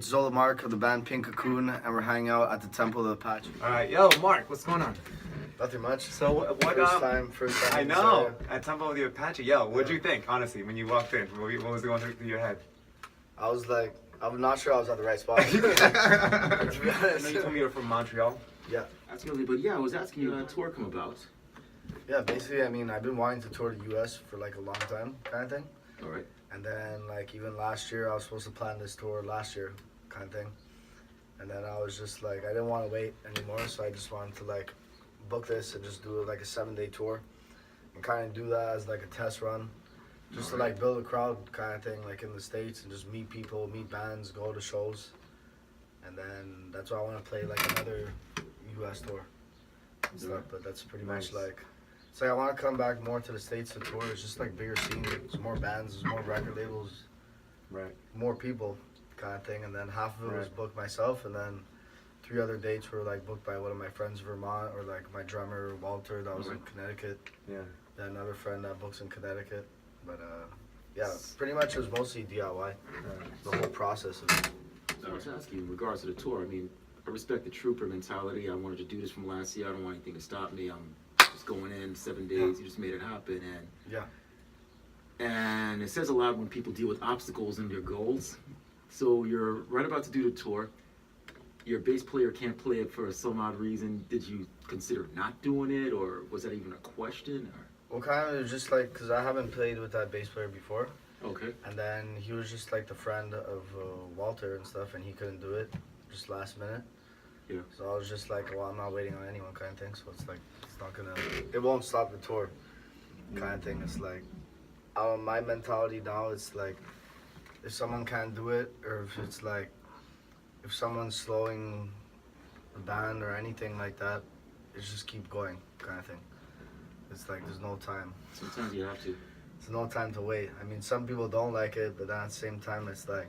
it's Zola Mark of the band Z-Cocoon, and we're hanging out at the Temple of Apache. All right, yo, Mark, what's going on? Nothing much. So what? First time. I know. At Temple of the Apache, yo, what'd you think? Honestly, when you walked in, what was going through your head? I was like, I'm not sure I was at the right spot. To be I honest. know you told me you were from Montreal. Yeah. Absolutely, but yeah, I was asking you how that tour come about. Yeah, basically, I mean, I've been wanting to tour the U.S. for like a long time, kind of thing. All right. And then, like, even last year, I was supposed to plan this tour last year, kind of thing. And then I was just like, I didn't want to wait anymore, so I just wanted to like book this and just do like a 7-day tour and kind of do that as like a test run, just to like build a crowd kind of thing, like in the States, and just meet people, meet bands, go to shows. And then that's why I want to play like another U.S. tour and stuff. But that's pretty much like, it's like I want to come back more to the States to tour. It's just like bigger scene, there's more bands, there's more record labels, Right. more people kind of thing. And then half of it was booked myself, and then 3 other dates were like booked by one of my friends in Vermont, or like my drummer Walter that was in Connecticut. Yeah. Then another friend that books in Connecticut. But yeah, pretty much it was mostly DIY, the whole process of it. So I was asking you in regards to the tour. I mean, I respect the trooper mentality. I wanted to do this from last year. I don't want anything to stop me. I'm just going in 7 days. You just made it happen, and Yeah. And it says a lot when people deal with obstacles in their goals. So you're right about to do the tour. Your bass player can't play it for some odd reason. Did you consider not doing it, or was that even a question? Or? Well, kind of just like, because I haven't played with that bass player before. Okay. And then he was just like the friend of Walter and stuff, and he couldn't do it just last minute. Yeah. So I was just like, well, I'm not waiting on anyone kind of thing. So it's like, it's not gonna, it won't stop the tour kind of thing. It's like, my mentality now, it's like, if someone can't do it, or if it's like, if someone's slowing the band or anything like that, it's just keep going kind of thing. It's like, there's no time. Sometimes you have to. There's no time to wait. I mean, some people don't like it, but then at the same time, it's like,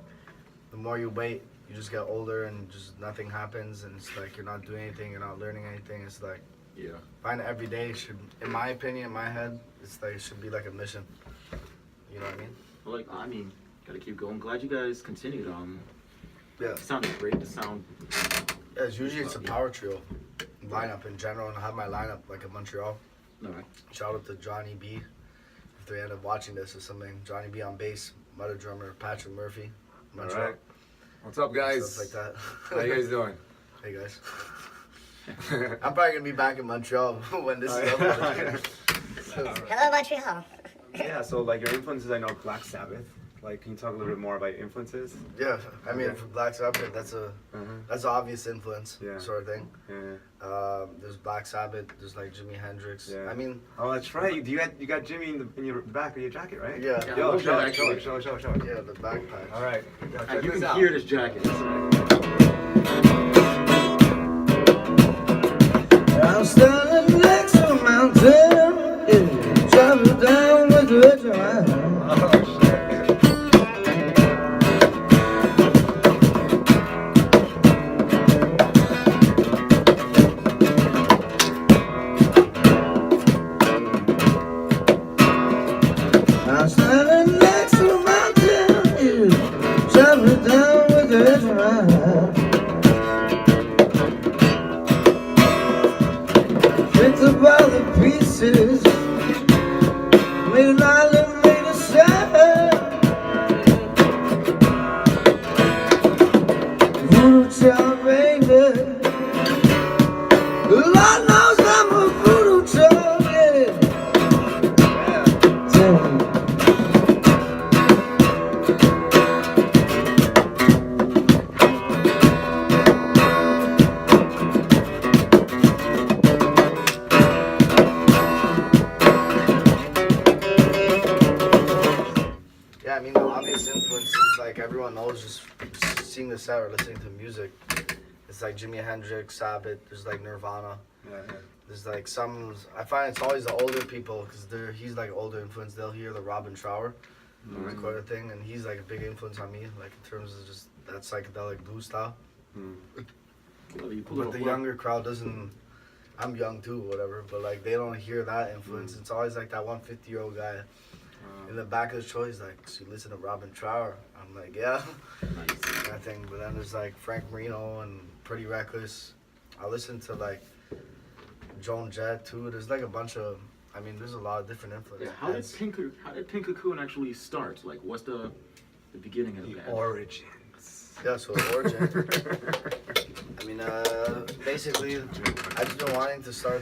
the more you wait, you just get older and just nothing happens, and it's like you're not doing anything, you're not learning anything. It's like, Yeah. find it every day should, in my opinion, in my head, it's like, it should be like a mission. You know what I mean? Well, like, I mean, gotta keep going. Glad you guys continued. Yeah. It sounded great. The sound. Yeah, usually it's a power trio lineup in general, and I have my lineup like in Montreal. All right. Shout out to Johnny B, if they end up watching this or something. Johnny B on bass, mother drummer Patrick Murphy, Montreal. All right. What's up, guys? Stuff like that. How you guys doing? Hey guys. I'm probably gonna be back in Montreal when this is over. Hello, Montreal. Yeah, so like your influences, I know Black Sabbath. Like, can you talk a little bit more about your influences? Yeah, I mean, for Black Sabbath, that's an obvious influence, sort of thing. Yeah. There's Black Sabbath. There's like Jimi Hendrix. Yeah. I mean. Oh, that's right. You got Jimmy in your back of your jacket, right? Yeah. Yeah, I Yo, love show that, it, show it, actually. show it, show it, show it. Yeah, the backpack. All right. And you can hear this jacket. I'm standing next to a mountain, yeah, travel down with the edge of my hand. I'm standing next to a mountain, yeah, travel down with the edge of my hand. Picked up all the pieces, made an island, made a sand. Voodoo child, baby. Lord knows I'm a voodoo child, yeah. Tell me. Yeah, I mean, the obvious influences, like everyone knows, just seeing the set or listening to music. It's like Jimi Hendrix, Sabbath, there's like Nirvana. Yeah. There's like some, I find it's always the older people, because he's like older influence. They'll hear the Robin Trower recorded thing, and he's like a big influence on me, like in terms of just that psychedelic blues style. Well, you pull But it the off. younger crowd doesn't, I'm young too, whatever, but like they don't hear that influence. It's always like that 150-year-old guy in the back of the show, he's like, "So you listen to Robin Trower?" I'm like, "Yeah." Nice. Kind of thing. But then there's like Frank Marino and Pretty Reckless. I listen to like Joan Jett too. There's like a bunch of. I mean, there's a lot of different Yeah, influences. how did Pink Cocoon actually start? Like, what's the beginning of the band? Origins. Yeah, so the origin. I mean, basically, I just been wanting to start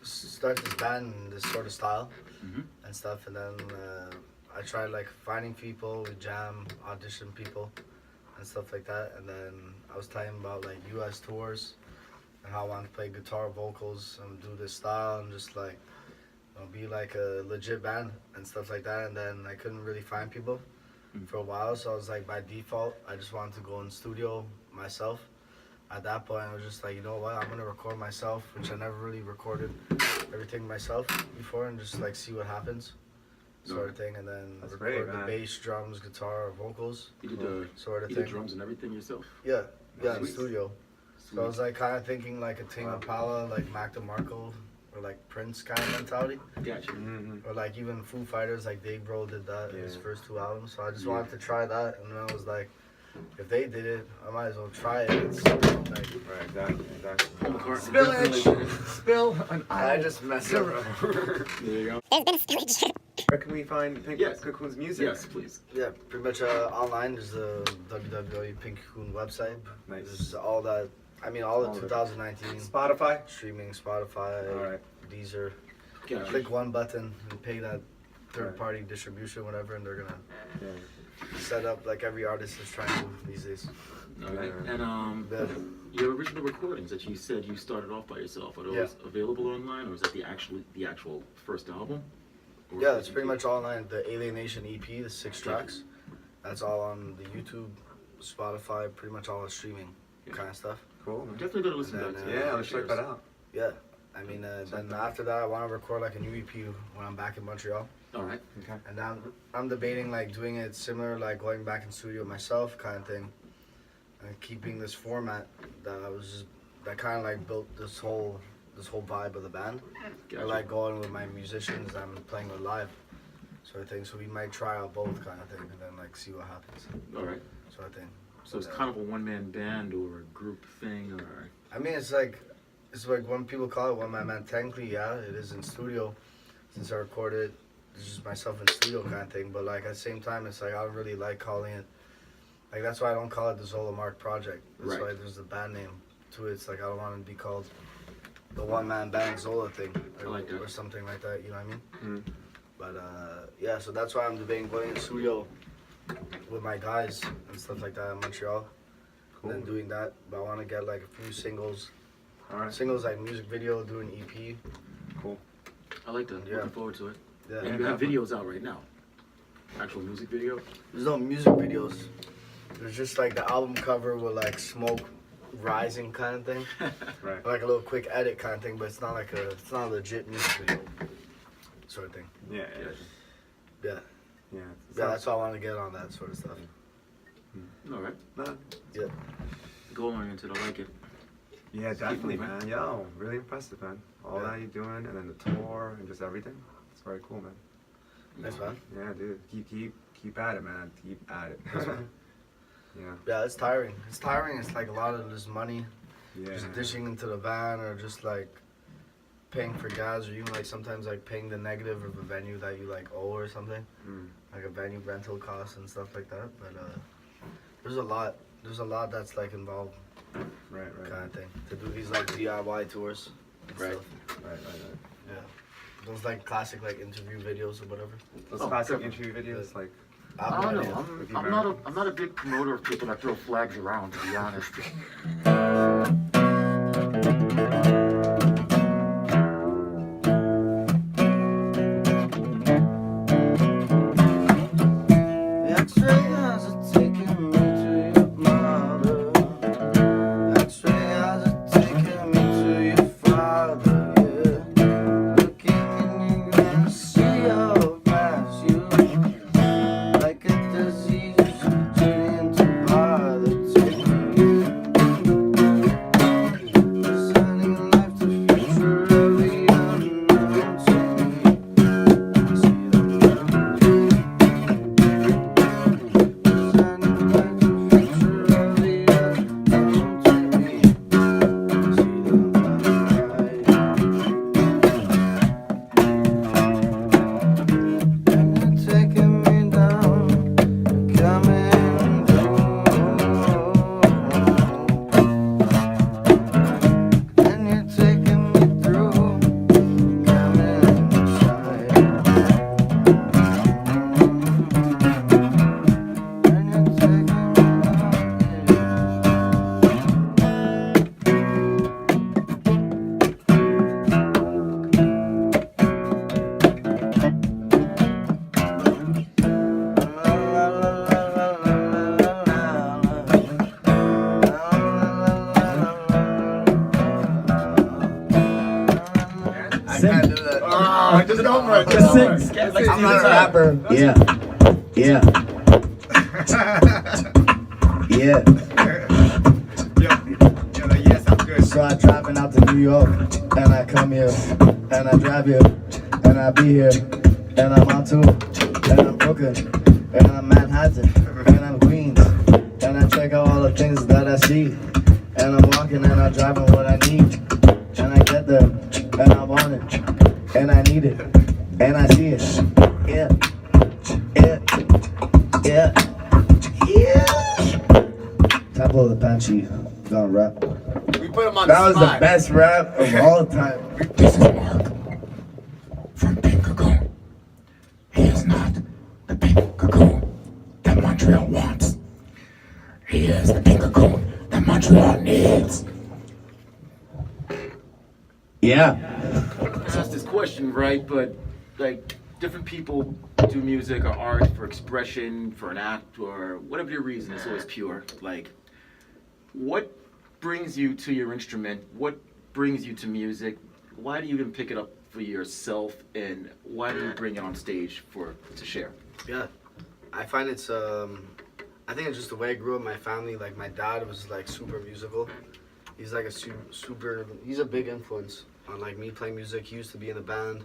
this band in this sort of style Mhm. and stuff, and then I tried like finding people, we jam, audition people, and stuff like that. And then I was telling about like U.S. tours and how I wanted to play guitar, vocals, and do this style, and just like be like a legit band and stuff like that. And then I couldn't really find people for a while, so I was like, by default, I just wanted to go in studio myself. At that point, I was just like, you know what, I'm gonna record myself, which I never really recorded everything myself before, and just like see what happens, sort of thing. And then That's record great, the man. bass, drums, guitar, vocals, You did the sort of you did thing. drums and everything yourself. Yeah, in Sweet. studio. So I was like kind of thinking like a Tame Impala, like Mac DeMarco, or like Prince kind of mentality. Gotcha. Mm-hmm. Or like even Foo Fighters, like Dave Grohl did that in his Yeah. first 2 albums. So I just wanted to try that, and then I was like, if they did it, I might as well try it. It's like, Right, exactly. Paul McCartney Spillage! definitely did it. Spill an I just messed up. There you go. There's been spillage. Where can we find Pink Yes. Cocoon's music? Yes, please. Yeah, pretty much online. There's the www Pink Cocoon website. Nice. There's all that. I mean, all All of of it. 2019 Spotify? streaming, Spotify, Alright. Deezer. Gotcha. Click one button and pay that third-party distribution, whatever, and they're gonna Yeah. set up like every artist is trying to these days. All right. Yeah. And Yeah. your original recordings that you said you started off by yourself, are those available online, or is that the actual first album? Or Yeah, it's pretty much all online. The Alienation EP, the 6 tracks, that's all on the YouTube, Spotify, pretty much all streaming kind of stuff. Cool. I'm man. definitely gonna listen And back then, to it. Yeah, let's check that out. Yeah, I mean, then after that, I want to record like a new EP when I'm back in Montreal. All right. Okay. And now I'm debating like doing it similar, like going back in studio myself kind of thing, and keeping this format that kind of like built this whole vibe of the band. Gotcha. I like going with my musicians I'm playing with live, sort of thing. So we might try out both kind of thing, and then like see what happens, All right. sort of thing. So it's kind of a one-man band or a group thing, or I mean, it's like when people call it one man band. Technically, yeah, it is in studio. Since I recorded, it's just myself in studio kind of thing. But like at the same time, it's like I don't really like calling it. Like that's why I don't call it the Zola Mark Project. That's Right. why there's the band name to it. It's like I don't want it to be called the one man band Zola thing, I like that. or something like that. You know what I mean? Mm. But yeah, so that's why I'm debating going in the studio with my guys and stuff like that in Montreal. Cool. And then doing that, but I want to get like a few singles. Alright. Singles like music video, do an EP. Cool. I like that. Yeah. Looking forward to it. Yeah. And you have videos out right now. Actual music video. There's no music videos. There's just like the album cover with like smoke rising kind of thing. Right. Like a little quick edit kind of thing, but it's not a legit music video sort of thing. Yeah, yeah. Yeah. Yeah. Yeah, that's why I want to get on that sort of stuff. All right. Man. Yeah. Goal oriented. I like it. Yeah, definitely, moving. man. Yo, really impressive, man. All Yeah. that you're doing, and then the tour, and just everything. It's very cool, man. Thanks, man. Yeah, dude. Keep at it, man. Keep at it. Thanks, man. Yeah. Yeah, it's tiring. It's tiring. It's like a lot of this money Yeah. just dishing into the van, or just like paying for gas, or even like sometimes like paying the negative of a venue that you like owe or something, Mm. like a venue rental cost and stuff like that. But there's a lot that's like involved Right. kind of thing to do these like DIY tours and Right. stuff. Right. Yeah, those like classic like interview videos or whatever. Those Oh, classic definitely. interview videos, like. I don't know. With the I'm not a big promoter of people that throw flags around, to be honest. X-ray eyes are taking me to your mother. X-ray eyes are taking me to your father. Yeah, looking in your eyes, see how fast you like a disease turning to bother. it over. Just sing. Like, I'm not a rapper. Yeah. Yeah. Yeah. Yeah, sounds good. So I driving out to New York, and I come here, and I drive here, and I be here, and I'm on tour, and I'm Brooklyn, and I'm Manhattan, and I'm Queens, and I check out all the things that I see, and I'm walking and I'm driving what I need, and I get there, and I want it, and I need it, and I see it. Yeah, yeah, yeah, yeah. Temple of Apache, gonna rap. We put him on That the was spot. the best rap of all time. This is Mark from Pink Cocoon. He is not the Pink Cocoon that Montreal wants. He is the Pink Cocoon that Montreal needs. Yeah. I asked this question, right? But like, different people do music or art for expression, for an act, or whatever your reason. It's always pure. Like, what brings you to your instrument? What brings you to music? Why do you even pick it up for yourself? And why do you bring it on stage to share? Yeah, I find it's I think it's just the way I grew up. My family, like my dad was like super musical. He's like a super. He's a big influence on like me playing music. He used to be in a band.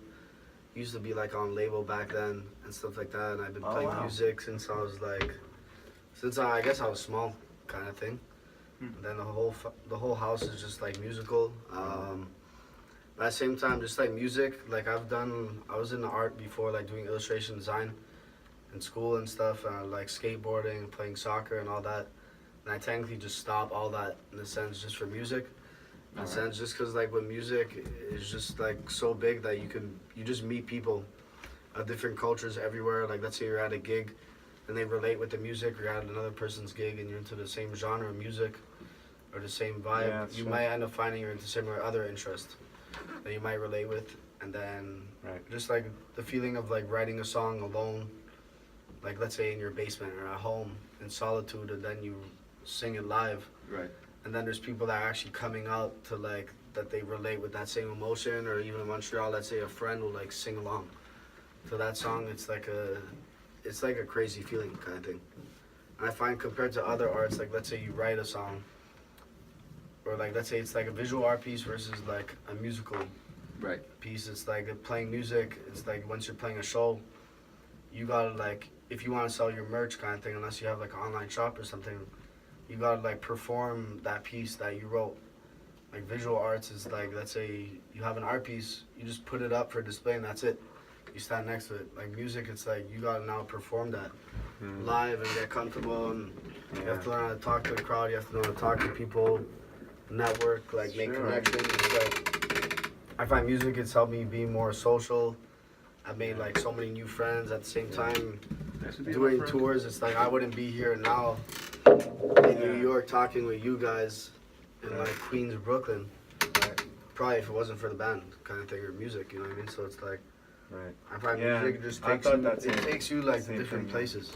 He used to be like on label back then and stuff like that. And I've been playing music since I was like, I guess I was small, kind of thing. And then the whole house is just like musical. But at the same time, just like music, like I was in the art before, like doing illustration design in school and stuff, like skateboarding, playing soccer and all that. And I technically just stopped all that in a sense just for music. In a sense, just because like with music is just like so big that you just meet people of different cultures everywhere. Like let's say you're at a gig and they relate with the music, or you're at another person's gig and you're into the same genre of music or the same vibe. Yeah, You true. might end up finding you're into similar other interests that you might relate with. And then just like the feeling of like writing a song alone, like let's say in your basement or at home in solitude, and then you sing it live. Right. And then there's people that are actually coming out to like that they relate with that same emotion, or even in Montreal, let's say a friend will like sing along to that song. It's like a crazy feeling kind of thing. And I find compared to other arts, like let's say you write a song, or like let's say it's like a visual art piece versus like a musical Right. piece. It's like playing music. It's like once you're playing a show, you gotta like, if you want to sell your merch kind of thing, unless you have like an online shop or something, you gotta like perform that piece that you wrote. Like visual arts is like, let's say you have an art piece, you just put it up for display and that's it. You stand next to it. Like music, it's like you gotta now perform that live and get comfortable, and you have to learn how to talk to the crowd. You have to know how to talk to people, network, like make connections. It's like, I find music has helped me be more social. I've made like so many new friends at the same time. Doing tours, it's like I wouldn't be here now in New York talking with you guys in like Queens or Brooklyn. Probably if it wasn't for the band kind of thing or music, you know what I mean? So it's like, I find music just takes you like to different places.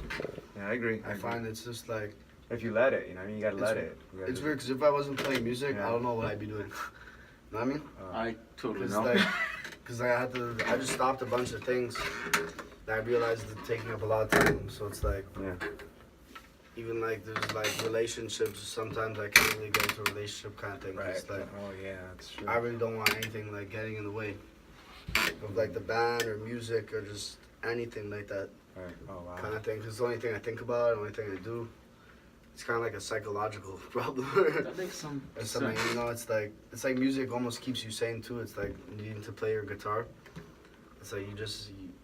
Yeah, I agree. I find it's just like, if you let it, you know, you gotta let it. You gotta it's weird because if I wasn't playing music, Yeah. I don't know what I'd be doing. You know what I mean? I totally It's know. like, because I just stopped a bunch of things that I realized that taking up a lot of time. So it's like, Yeah. even like there's like relationships, sometimes I can't really get into a relationship kind of thing. It's like, Oh yeah, that's true. I really don't want anything like getting in the way of like the band or music or just anything like that Right. Oh wow. kind of thing. Because it's the only thing I think about, the only thing I do. It's kind of like a psychological problem. That makes some Or sense. something, you know, it's like music almost keeps you sane too. It's like needing to play your guitar. It's like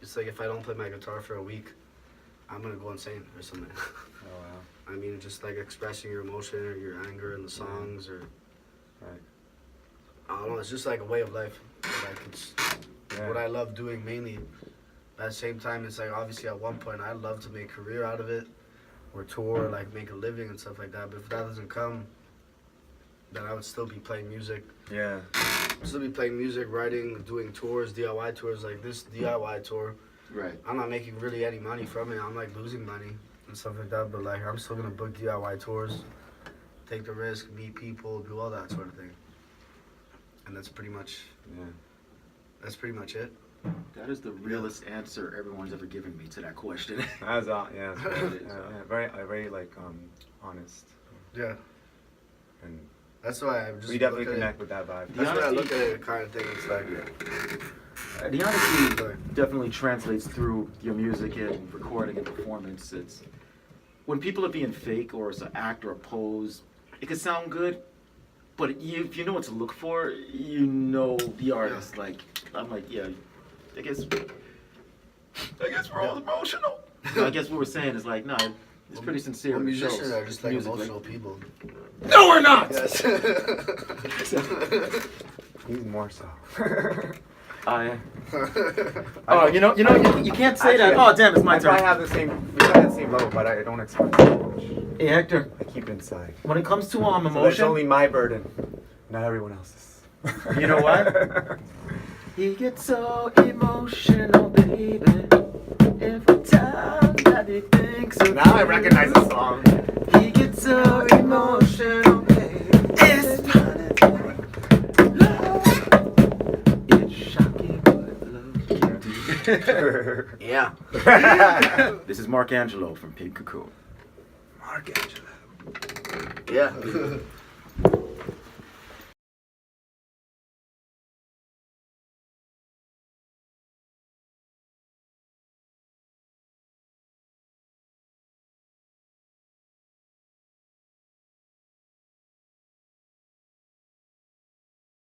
it's like if I don't play my guitar for a week, I'm gonna go insane or something. Oh wow. I mean, just like expressing your emotion or your anger in the songs, or Right. I don't know. It's just like a way of life. Like it's Yeah. what I love doing mainly. But at the same time, it's like obviously at one point I'd love to make a career out of it, or tour, like make a living and stuff like that. But if that doesn't come, then I would still be playing music. Yeah. Still be playing music, writing, doing tours, DIY tours. Like this DIY tour, Right. I'm not making really any money from it. I'm like losing money and stuff like that. But like I'm still gonna book DIY tours, take the risk, meet people, do all that sort of thing. And that's pretty much Yeah. it. That is the realest answer everyone's ever given me to that question. That's yeah, very like honest. Yeah. And That's why I just we definitely look at connect with that vibe. That's what I honesty- look at it kind of thing. It's like, The honesty definitely translates through your music and recording and performance. It's when people are being fake or it's an act or a pose, it can sound good, but if you know what to look for, you know the artist. Like I'm like, yeah, I guess we're all emotional. I guess what we're saying is like, no, it's pretty sincere. well, in the musicians shows. are just like Music, emotional people. No, we're not. Yes. He's more so. Oh, you can't say that. Oh, damn, it's my I probably turn. have the same. We probably have the same level, but I don't express it much. Hey, Hector, I keep it inside. when it comes to So it's emotion, only my burden, not everyone else's. You know what? He gets so emotional, baby. Every time that he thinks of Now I you. recognize the song. He gets so emotional, baby. It's It's shocking what love can do. Yeah. This is Mark Angelo from Pink Cocoon. Mark Angelo. Yeah.